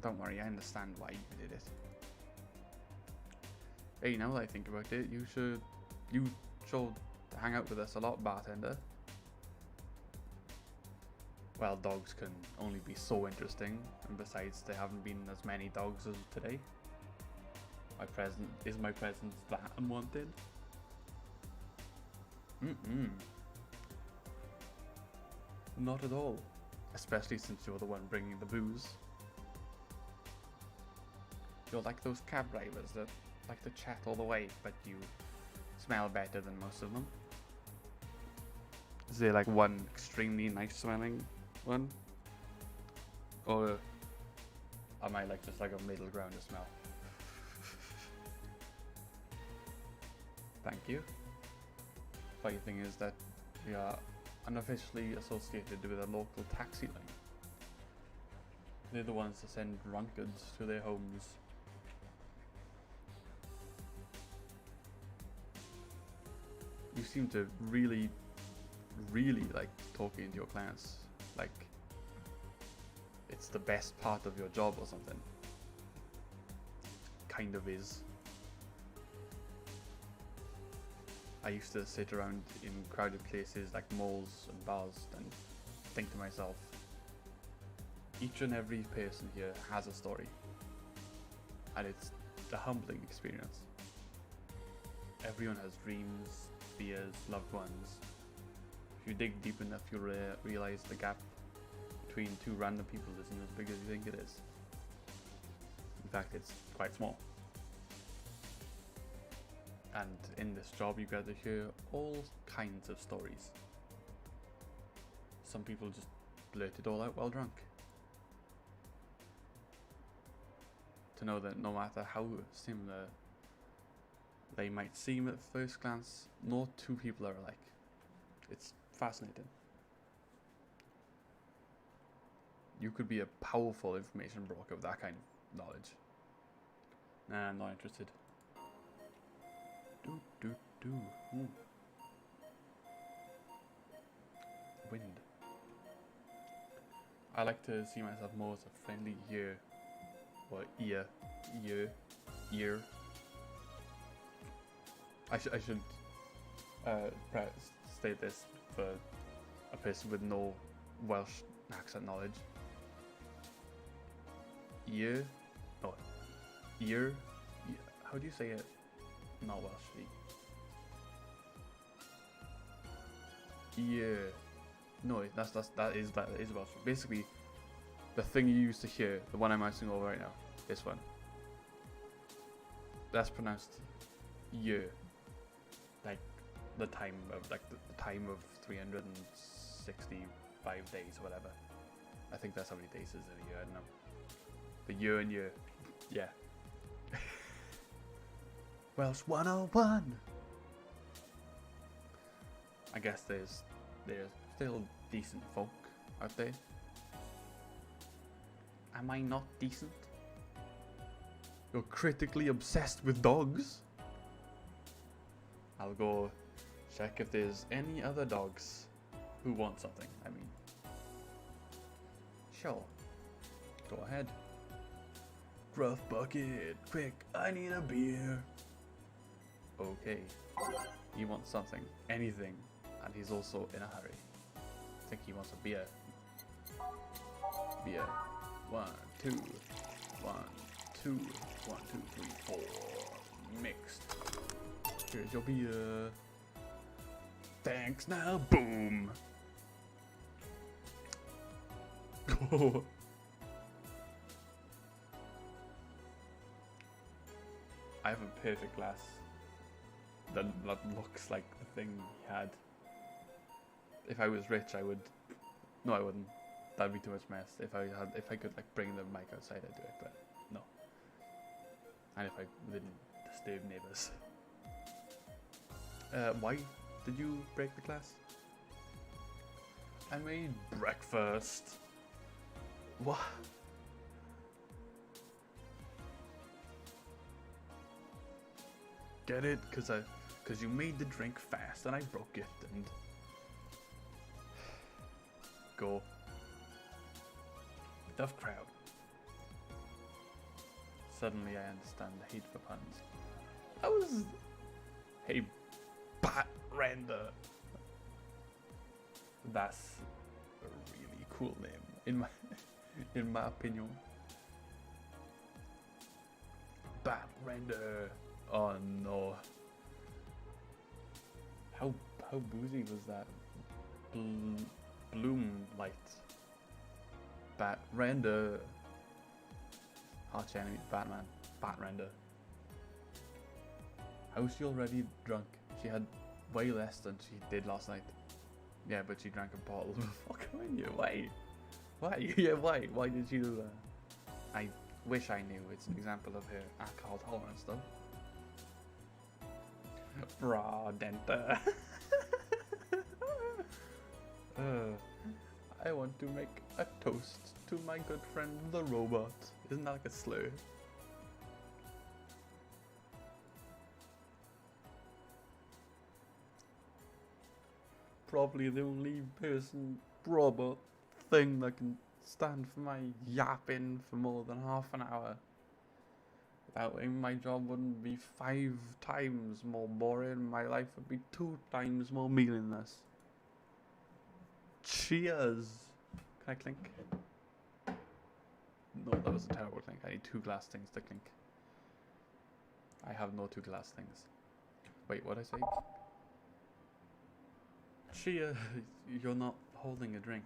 Don't worry, I understand why you did it. Hey, now that I think about it, you should hang out with us a lot, bartender. Well, dogs can only be so interesting, and besides, there haven't been as many dogs as today. Is my presence that unwanted? Not at all. Especially since you're the one bringing the booze. You're like those cab drivers that like to chat all the way, but you smell better than most of them. Is there like one extremely nice smelling one? Or am I like just like a middle ground of smell? Thank you. Funny thing is that we are unofficially associated with a local taxi line. They're the ones that send drunkards to their homes. You seem to really like talking to your clients like it's the best part of your job or something. Kind of is. I used to sit around in crowded places like malls and bars and think to myself, each and every person here has a story, and it's a humbling experience. Everyone has dreams, fears, loved ones. If you dig deep enough, you'll realize the gap between two random people isn't as big as you think it is. In fact, it's quite small. And in this job, you get to hear all kinds of stories. Some people just blurt it all out while drunk. To know that no matter how similar they might seem at first glance, no two people are alike. It's fascinating. You could be a powerful information broker with that kind of knowledge. Nah, I'm not interested. Wind. I like to see myself more as a friendly ear. Or ear. I should state this for a person with no Welsh accent knowledge. Ear. How do you say it? Not Welsh. Yeah. No, that is Welsh. Basically, the thing you used to hear, the one I'm mousing over right now, this one. That's pronounced year. Like the time of the time of 365 days or whatever. I think that's how many days is in a year, I don't know. The year and year. Yeah. Welsh 101. I guess there's still decent folk out there. Am I not decent? You're critically obsessed with dogs? I'll go check if there's any other dogs who want something. I mean, sure. Go ahead. Gruff bucket, quick, I need a beer. Okay. He wants something, anything, and he's also in a hurry. I think he wants a beer. Beer. 1, 2, 1, 2, 1, 2, 3, 4. Mixed. Here's your beer. Thanks now. Boom. Go. I have a perfect glass that looks like the thing he had. If I was rich, I would. No, I wouldn't. That'd be too much mess. If I could like bring the mic outside, I'd do it, but no. And if I didn't disturb neighbors. Why did you break the glass? I made breakfast. What? Get it? Cause you made the drink fast and I broke it and go. Tough crowd. Suddenly I understand the hate for puns. That was... Hey, Bat Render. That's a really cool name, in my opinion. Bat Render. Oh no. How boozy was that? Bloom light. Bat Render. Arch enemy Batman. Bat Render. How is she already drunk? She had way less than she did last night. Yeah, but she drank a bottle. Fuck you. Why? Why? Yeah, why? Why did she do that? I wish I knew. It's an example of her alcohol tolerance though. Bra Denta. I want to make a toast to my good friend the robot. Isn't that like a slur? Probably the only person, robot, thing that can stand for my yapping for more than half an hour That way my job wouldn't be 5 times more boring, my life would be 2 times more meaningless. Cheers! Can I clink? No, that was a terrible clink. I need 2 glass things to clink. I have no 2 glass things. Wait, what'd I say? Cheers! You're not holding a drink.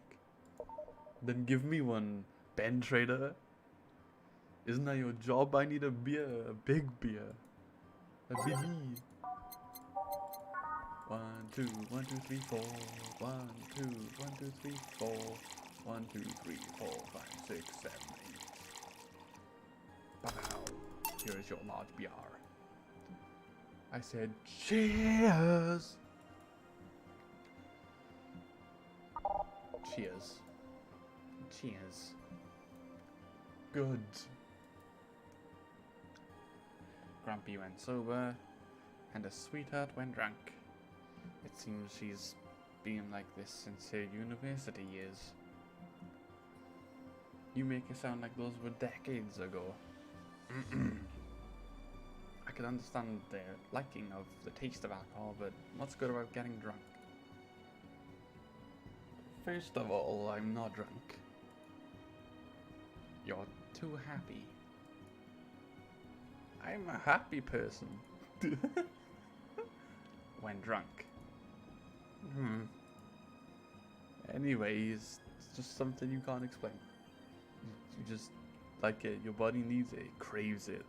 Then give me one, Ben Trader. Isn't that your job? I need a beer, a big beer. A big beer. 1, 2, 1, 2, 3, 4. 1, 2, 1, 2, 3, 4. 1, 2, 3, 4, 5, 6, 7, 8. Pow. Here is your large beer. I said cheers. Cheers. Cheers. Good. Grumpy when sober, and a sweetheart when drunk. It seems she's been like this since her university years. You make it sound like those were decades ago. I could understand their liking of the taste of alcohol, but what's good about getting drunk? First of all, I'm not drunk. You're too happy. I'm a happy person. When drunk. Anyways, it's just something you can't explain. You just like it. Your body needs it. It craves it.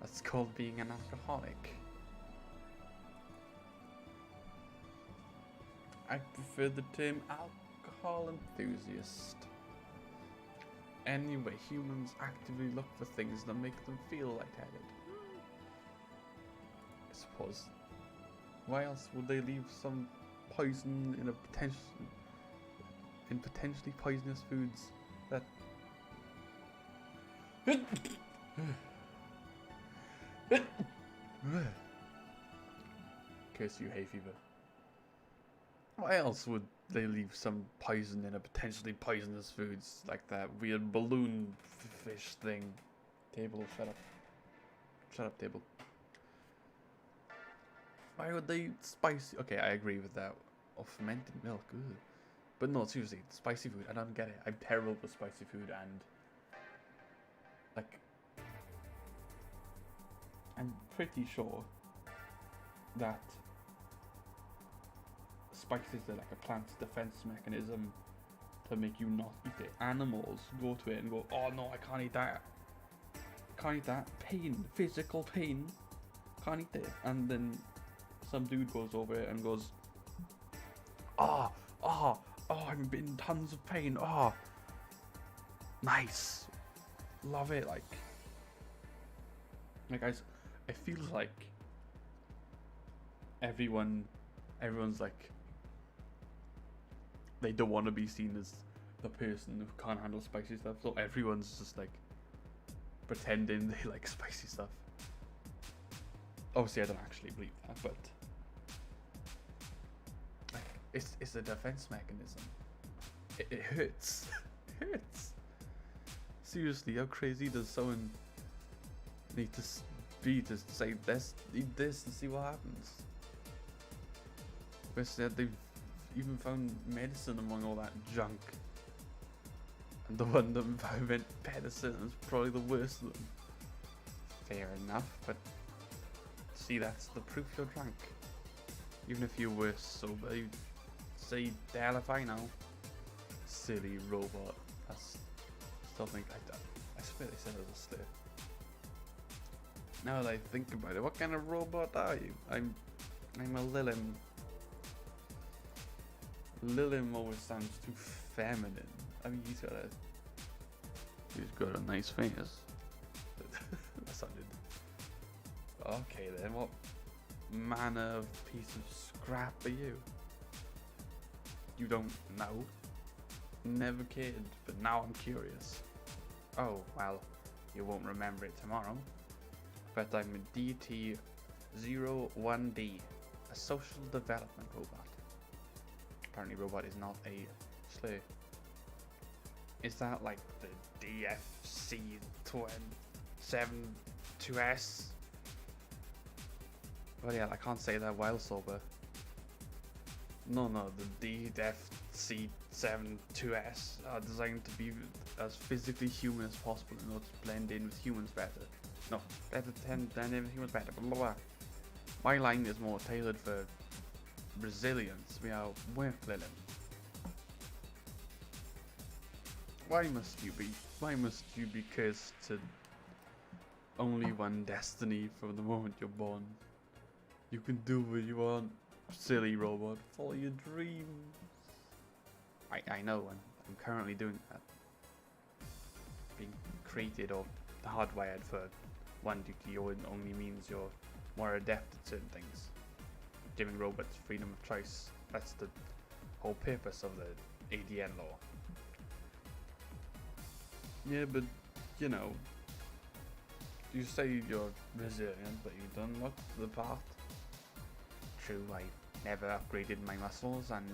That's called being an alcoholic. I prefer the term alcohol enthusiast. Anyway, humans actively look for things that make them feel lightheaded. I suppose. Why else would they leave some poison in potentially poisonous foods that curse you, hay fever. Why else would they leave some poison in a potentially poisonous foods like that weird balloon fish thing? Table, shut up. Shut up, table. Why would they spicy? Okay, I agree with that. Or fermented milk, ugh. But no, seriously, spicy food, I don't get it. I'm terrible with spicy food, and like, I'm pretty sure that spices are like a plant's defense mechanism to make you not eat it. Animals go to it and go, oh no, I can't eat that. Can't eat that. Pain, physical pain. Can't eat it. And then some dude goes over it and goes, oh, I'm in tons of pain. Oh, nice. Love it. Like guys, it feels like everyone's like, they don't want to be seen as the person who can't handle spicy stuff, so everyone's just like pretending they like spicy stuff. Obviously I don't actually believe that, but like, it's a defense mechanism. It hurts. It hurts. Seriously, how crazy does someone need to be to say this, eat this and see what happens? They said they've even found medicine among all that junk, and the one that invented penicillin is probably the worst of them. Fair enough, but see, that's the proof you're drunk. Even if you were sober, you'd say, "The hell if I know." Silly robot. That's still think like that. I swear they said it was a slur. Now that I think about it, what kind of robot are you? I'm a Lilim. Lilim always sounds too feminine. I mean, he's got a nice face. That sounded. Okay then, what manner of piece of scrap are you? You don't know? Never cared, but now I'm curious. Oh, well, you won't remember it tomorrow. But I'm a DT-01D, a social development robot. Apparently robot is not a slur. Is that like the DFC-20 VA-11 But yeah, I can't say that while sober. No, the DFC-72S are designed to be as physically human as possible in order to blend in with humans better. No, better than with humans better, blah blah blah. My line is more tailored for resilience. We are work living. Why must you be cursed to only one destiny from the moment you're born? You can do what you want, silly robot. Follow your dreams. I know, I'm currently doing that. Being created or hardwired for one duty only means you're more adept at certain things. Giving robots freedom of choice. That's the whole purpose of the ADN law. Yeah, but, you know, you say you're resilient, but you don't look the part. True, I never upgraded my muscles and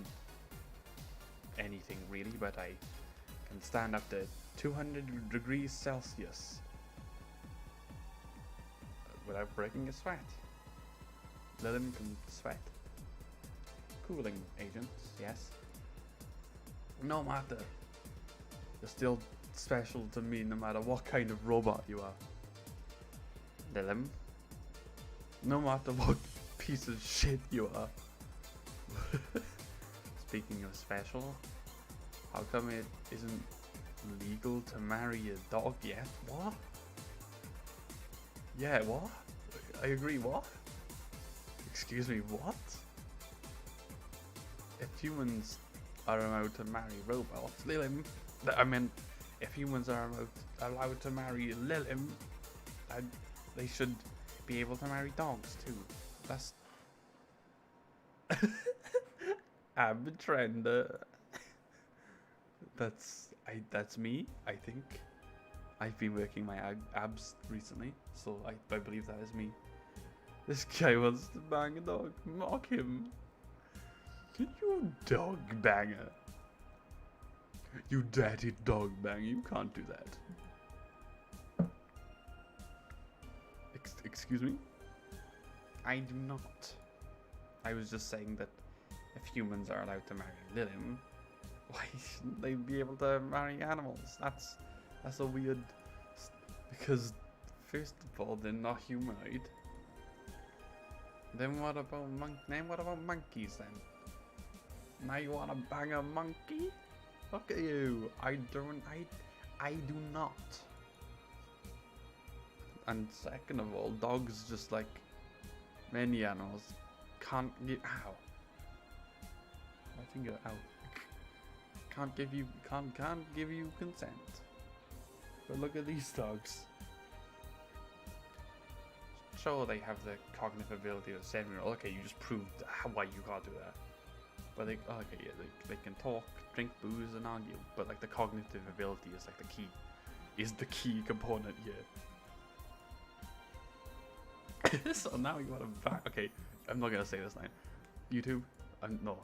anything really, but I can stand up to 200 degrees Celsius without breaking a sweat. Lilith can sweat. Cooling agents, yes. No matter. You're still special to me no matter what kind of robot you are. Lilith. No matter what piece of shit you are. Speaking of special, how come it isn't legal to marry a dog yet? What? Yeah, what? I agree, what? Excuse me, what? If humans are allowed to marry robots, Lilith, I mean, if humans are allowed to marry Lilith, they should be able to marry dogs too. That's I'm a trender. That's me, I think. I've been working my abs recently, so I believe that is me. This guy wants to bang a dog. Mock him. You dog banger. You dirty dog banger. You can't do that. Excuse me? I do not. I was just saying that if humans are allowed to marry Lilith, why shouldn't they be able to marry animals? That's a weird... Because, first of all, they're not humanoid. Then what about monkeys then? Now you wanna bang a monkey? Look at you. I do not. And second of all, dogs, just like many animals, can't give... Ow. My finger, ow. Can't give you consent. But look at these dogs. Sure, they have the cognitive ability of a 7-year-old. Okay, you just proved why you can't do that. But they, okay, yeah, they can talk, drink booze, and argue. But like the cognitive ability is like the key component here. So now you want to back. Okay, I'm not gonna say this line. YouTube, I'm not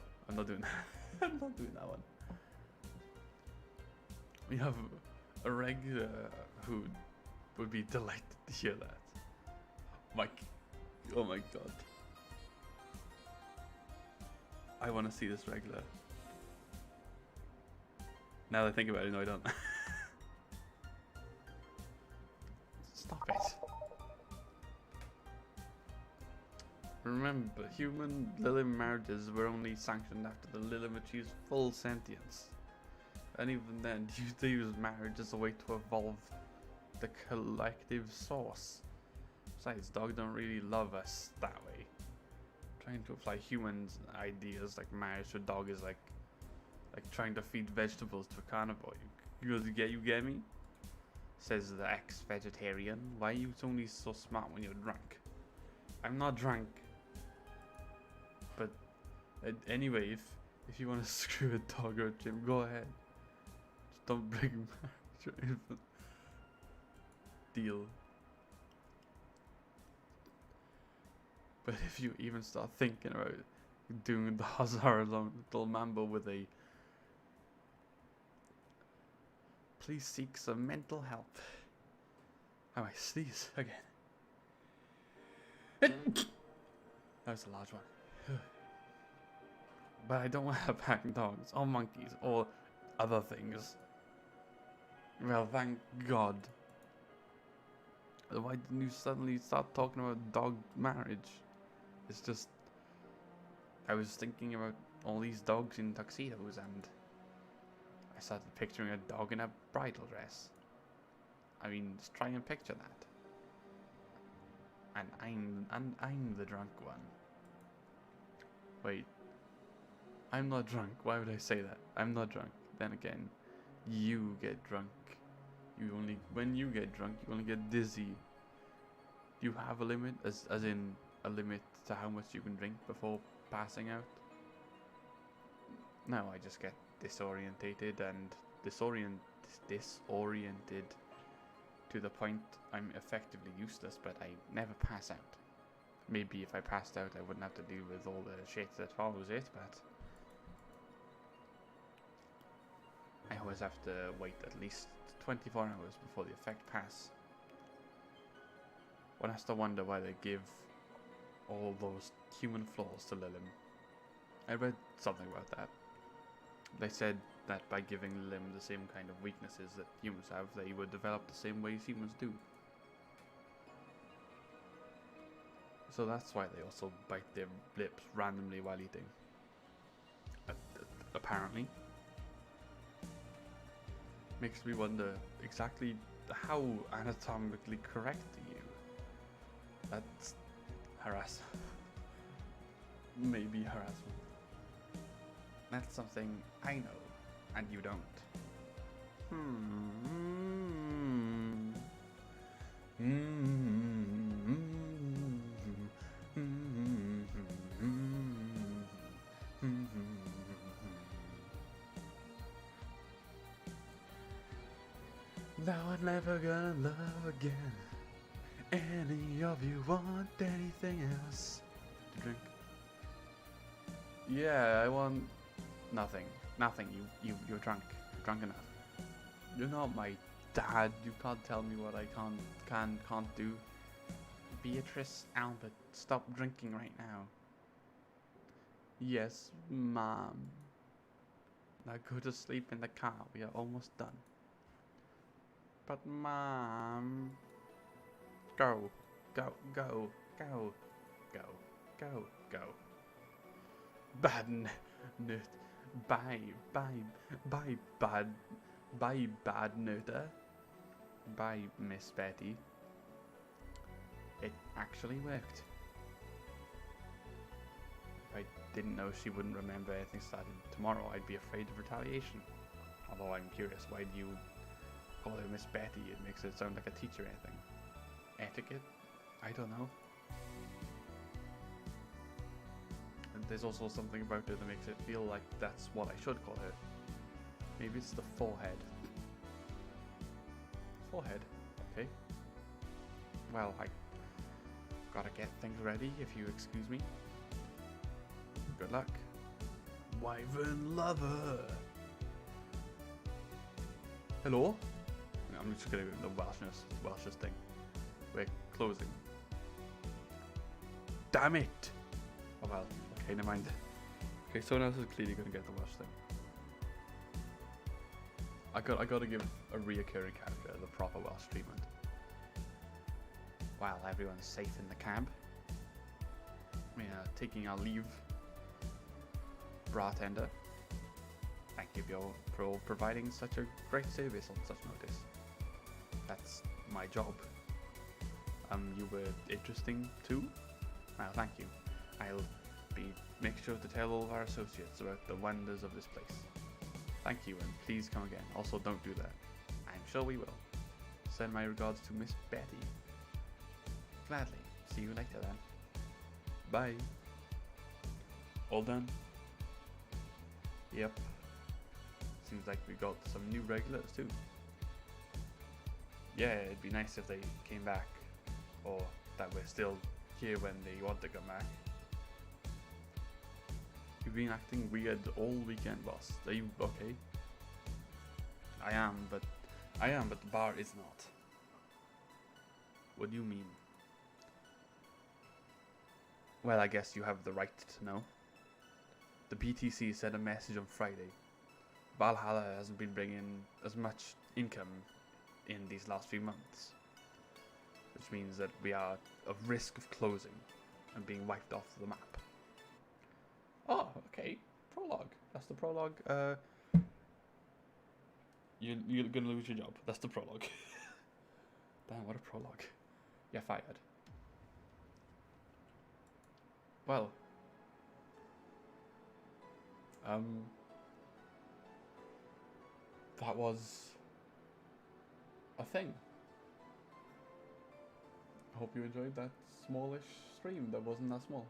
doing that. I'm not doing that one. We have a regular who would be delighted to hear that. Mike, oh my god. I want to see this regular. Now that I think about it, no I don't. Stop it. Remember, human Lilith marriages were only sanctioned after the Lilith achieves full sentience. And even then, they use marriage as a way to evolve the collective source. Besides, dogs don't really love us that way. Trying to apply humans' ideas like marriage to a dog is like trying to feed vegetables to a carnivore. You get me? Says the ex-vegetarian. Why are you only so smart when you're drunk? I'm not drunk. But anyway, if you want to screw a dog or a gym, go ahead. Just don't bring marriage or infant. Deal. But if you even start thinking about doing the horizontal mambo with a please seek some mental help. How I sneeze again. That was a large one. But I don't want to pack dogs or monkeys or other things. Well, thank God. Why didn't you suddenly start talking about dog marriage? It's just, I was thinking about all these dogs in tuxedos, and I started picturing a dog in a bridal dress. I mean, just try and picture that. And I'm the drunk one. Wait, I'm not drunk. Why would I say that? I'm not drunk. Then again, you get drunk. When you get drunk, you only get dizzy. Do you have a limit, as in a limit to how much you can drink before passing out? No, I just get disorientated and disoriented to the point I'm effectively useless, but I never pass out. Maybe if I passed out, I wouldn't have to deal with all the shit that follows it, but I always have to wait at least 24 hours before the effect pass. One has to wonder why they give all those human flaws to Lilim. I read something about that. They said that by giving Lilim the same kind of weaknesses that humans have, they would develop the same ways humans do. So that's why they also bite their lips randomly while eating. Apparently. Makes me wonder exactly how anatomically correct are you? That's harassment. Maybe harassment. That's something I know, and you don't. Now I'm never gonna love again. Any of you want anything else to drink? Yeah, I want nothing. Nothing. You're drunk. You're drunk enough. You're not my dad. You can't tell me what I can't do. Beatrice Albert, stop drinking right now. Yes, Mom. Now go to sleep in the car. We are almost done. But Mom. Go. Go. Go. Go. Go. Go. Go. Bad nut. Bye bad nutter. Bye, Miss Betty. It actually worked. If I didn't know she wouldn't remember anything started tomorrow, I'd be afraid of retaliation. Although I'm curious, why do you call her Miss Betty? It makes it sound like a teacher or anything. Etiquette? I don't know. And there's also something about her that makes it feel like that's what I should call her. Maybe it's the forehead. Forehead, okay. Well, I gotta get things ready, if you excuse me. Good luck. Wyvern lover! Hello? I'm just gonna go the Welshest thing. We're closing. Damn it! Oh well, okay, never mind. Okay, someone else is clearly gonna get the Welsh thing. I gotta give a reoccurring character the proper Welsh treatment. While everyone's safe in the cab, we are taking our leave. Bartender, thank you for providing such a great service on such notice. That's my job. You were interesting too? Well, thank you. I'll make sure to tell all of our associates about the wonders of this place. Thank you, and please come again. Also, don't do that. I'm sure we will. Send my regards to Miss Betty. Gladly. See you later then. Bye. All done? Yep. Seems like we got some new regulars too. Yeah, it'd be nice if they came back. Or that we're still here when they want to come back. You've been acting weird all weekend, boss. Are you okay? I am, but the bar is not. What do you mean? Well, I guess you have the right to know. The BTC sent a message on Friday. Valhalla hasn't been bringing as much income in these last few months, which means that we are at risk of closing and being wiped off the map. Oh, okay. Prologue. That's the prologue. You're gonna lose your job. That's the prologue. Damn, what a prologue. You're fired. Well, that was a thing. I hope you enjoyed that smallish stream that wasn't that small.